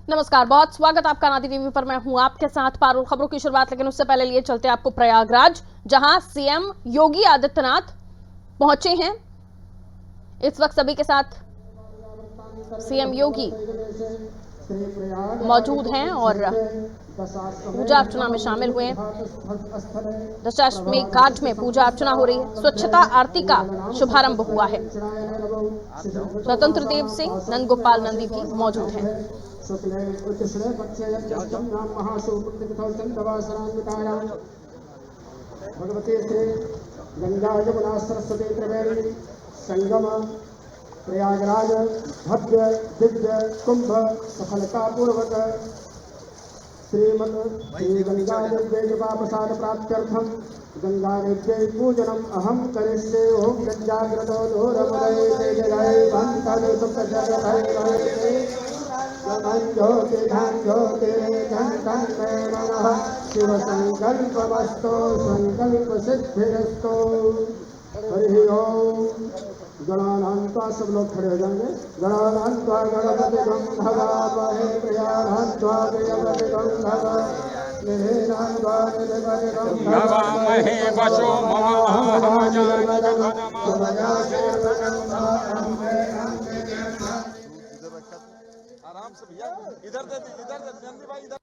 नमस्कार, बहुत स्वागत आपका नादी टीवी पर। मैं हूं आपके साथ पारुल। खबरों की शुरुआत लेकिन उससे पहले लिए चलते आपको प्रयागराज, जहां सीएम योगी आदित्यनाथ पहुंचे हैं। इस वक्त सभी के साथ सीएम योगी मौजूद हैं और पूजा अर्चना में शामिल हुए हैं। दशाश्वमेध घाट में पूजा अर्चना हो रही है। स्वच्छता आरती का शुभारंभ हुआ है। स्वतंत्र देव सिंह, नंद गोपाल नंदी भी मौजूद हैं। भगवती श्री गंगा यमुना सरस्वती त्रिवेणी संगम प्रयागराज भव्य दिव्य कुंभ सफलता पूर्वक श्री गंगा निर्वेद प्रसाद प्राप्त्यर्थम गंगा निर्वेद पूजनम अहम करिष्ये। ओम गंजाग्रतो दूरमुदये तेजगये भंतले सुखजगये ज्योति धन ज्योति धन मे नमः। शिव संकल्पमस्तु संकल्प सिद्धिरस्तु। हरि ओम। गणानान्त्वा सब लोग खड़े हो जाएंगे। गणानान्त्वा गणपति गंधवामहे प्रियानान्त्वा प्रियपति गंधवामहे वशो आराम से भैया, इधर दे नंदी भाई इधर।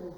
है।